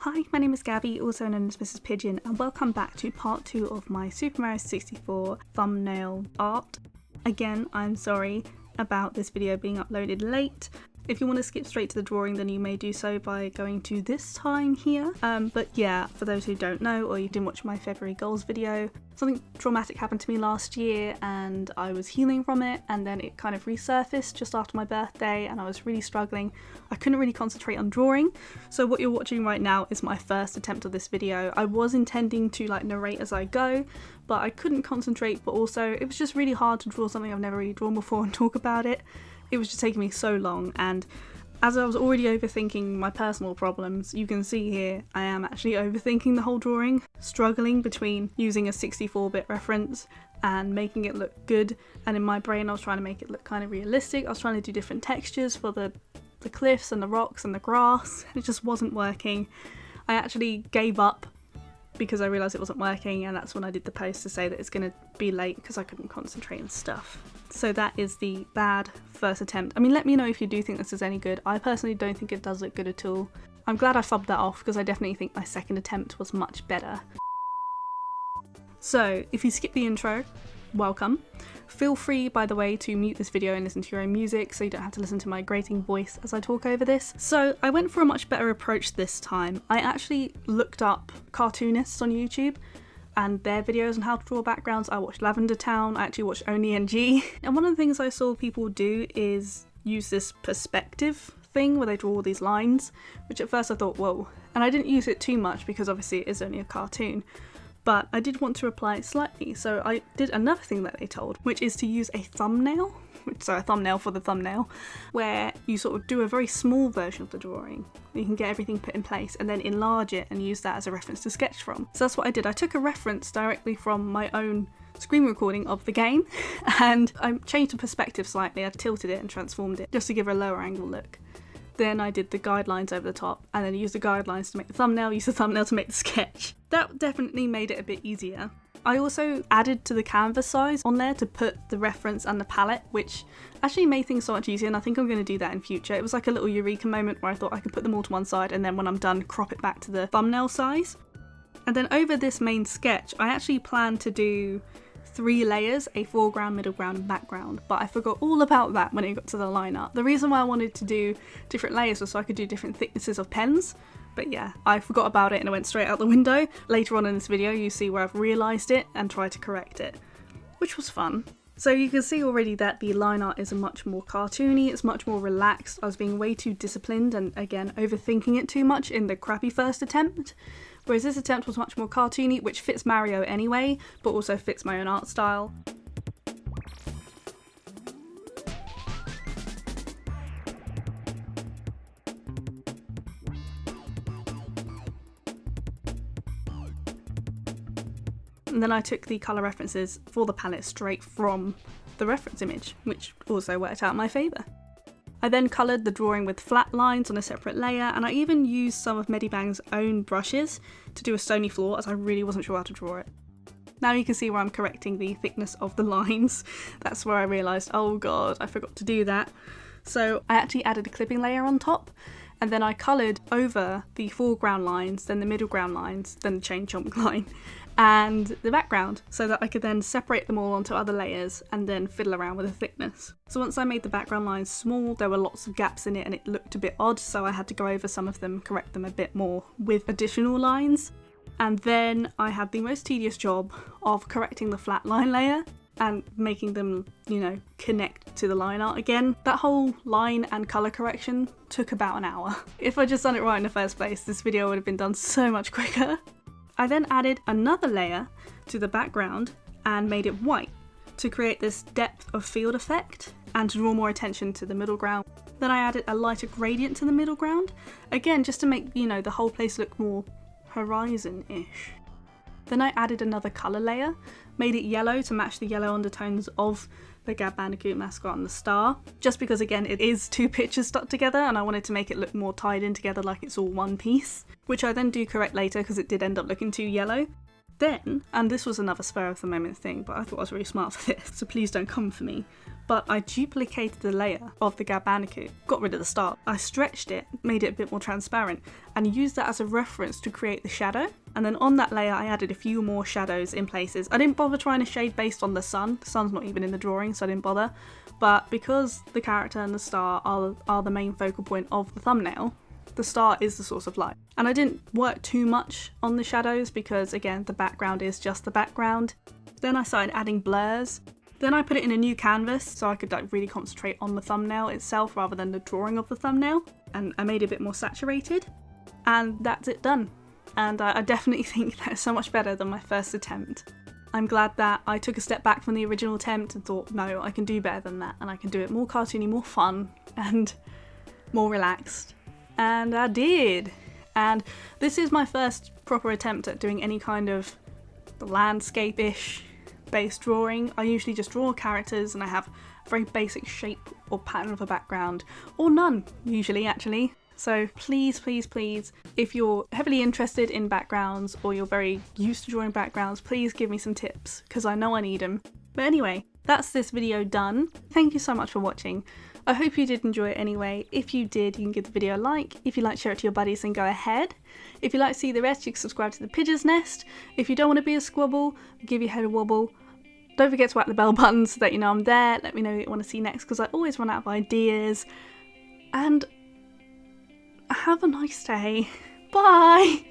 Hi, my name is Gabi, also known as Mrs Pigeon, and welcome back to part 2 of my Super Mario 64 thumbnail art. Again, I'm sorry about this video being uploaded late. If you want to skip straight to the drawing, then you may do so by going to this time here. But yeah, for those who don't know, or you didn't watch my February goals video, something traumatic happened to me last year and I was healing from it, and then it kind of resurfaced just after my birthday and I was really struggling. I couldn't really concentrate on drawing. So what you're watching right now is my first attempt of this video. I was intending to narrate as I go, but I couldn't concentrate, but also it was just really hard to draw something I've never really drawn before and talk about it. It was just taking me so long, and as I was already overthinking my personal problems, you can see here I am actually overthinking the whole drawing, struggling between using a 64-bit reference and making it look good, and in my brain I was trying to make it look kind of realistic. I was trying to do different textures for the cliffs and the rocks and the grass. It just wasn't working. I actually gave up because I realised it wasn't working, and that's when I did the post to say that it's going to be late because I couldn't concentrate and stuff. So that is the bad first attempt. I mean, let me know if you do think this is any good. I personally don't think it does look good at all. I'm glad I fubbed that off because I definitely think my second attempt was much better. So if you skip the intro, welcome. Feel free, by the way, to mute this video and listen to your own music so you don't have to listen to my grating voice as I talk over this. So I went for a much better approach this time. I actually looked up cartoonists on YouTube and their videos on how to draw backgrounds. I watched Lavender Town, I actually watched Only NG. And one of the things I saw people do is use this perspective thing where they draw all these lines, which at first I thought, whoa. And I didn't use it too much because obviously it is only a cartoon. But I did want to apply it slightly, so I did another thing that they told, which is to use a thumbnail, so a thumbnail for the thumbnail, where you sort of do a very small version of the drawing. You can get everything put in place and then enlarge it and use that as a reference to sketch from. So that's what I did. I took a reference directly from my own screen recording of the game and I changed the perspective slightly. I tilted it and transformed it just to give it a lower angle look. Then I did the guidelines over the top and then used the guidelines to make the thumbnail, used the thumbnail to make the sketch. That definitely made it a bit easier. I also added to the canvas size on there to put the reference and the palette, which actually made things so much easier, and I think I'm going to do that in future. It was like a little eureka moment where I thought I could put them all to one side and then when I'm done, crop it back to the thumbnail size. And then over this main sketch, I actually planned to do 3 layers, a foreground, middle ground and background, but I forgot all about that when it got to the line art. The reason why I wanted to do different layers was so I could do different thicknesses of pens, but yeah, I forgot about it and it went straight out the window. Later on in this video you see where I've realised it and tried to correct it, which was fun. So you can see already that the line art is much more cartoony, it's much more relaxed. I was being way too disciplined and again overthinking it too much in the crappy first attempt. Whereas this attempt was much more cartoony, which fits Mario anyway, but also fits my own art style. And then I took the colour references for the palette straight from the reference image, which also worked out in my favour. I then coloured the drawing with flat lines on a separate layer, and I even used some of Medibang's own brushes to do a stony floor as I really wasn't sure how to draw it. Now you can see where I'm correcting the thickness of the lines. That's where I realised, oh god, I forgot to do that. So I actually added a clipping layer on top, and then I coloured over the foreground lines, then the middle ground lines, then the chain chomp line, and the background, so that I could then separate them all onto other layers and then fiddle around with the thickness. So once I made the background lines small, there were lots of gaps in it and it looked a bit odd, so I had to go over some of them, correct them a bit more with additional lines. And then I had the most tedious job of correcting the flat line layer and making them, connect to the line art again. That whole line and colour correction took about an hour. If I'd just done it right in the first place, this video would have been done so much quicker. I then added another layer to the background and made it white to create this depth of field effect and to draw more attention to the middle ground. Then I added a lighter gradient to the middle ground, again just to make, the whole place look more horizon-ish. Then I added another colour layer, made it yellow to match the yellow undertones of the Gab Bandicoot mascot and the star, just because again it is 2 pictures stuck together and I wanted to make it look more tied in together like it's all one piece, which I then do correct later because it did end up looking too yellow. Then, and this was another spur of the moment thing, but I thought I was really smart for this, so please don't come for me, but I duplicated the layer of the Gabi, got rid of the star. I stretched it, made it a bit more transparent, and used that as a reference to create the shadow. And then on that layer I added a few more shadows in places. I didn't bother trying to shade based on the sun. The sun's not even in the drawing, so I didn't bother. But because the character and the star are the main focal point of the thumbnail, the star is the source of light. And I didn't work too much on the shadows because, again, the background is just the background. Then I started adding blurs. Then I put it in a new canvas so I could like really concentrate on the thumbnail itself rather than the drawing of the thumbnail. And I made it a bit more saturated. And that's it done. And I definitely think that's so much better than my first attempt. I'm glad that I took a step back from the original attempt and thought, no, I can do better than that. And I can do it more cartoony, more fun, and more relaxed. And I did. And this is my first proper attempt at doing any kind of landscape-ish based drawing. I usually just draw characters and I have a very basic shape or pattern of a background, or none usually actually. So please, please, please, if you're heavily interested in backgrounds or you're very used to drawing backgrounds, please give me some tips because I know I need them. But anyway, that's this video done. Thank you so much for watching. I hope you did enjoy it anyway. If you did, you can give the video a like. If you like, share it to your buddies, then go ahead. If you'd like to see the rest, you can subscribe to the Pigeon's Nest. If you don't want to be a squabble, give your head a wobble. Don't forget to whack the bell button so that you know I'm there. Let me know what you want to see next because I always run out of ideas. And have a nice day. Bye!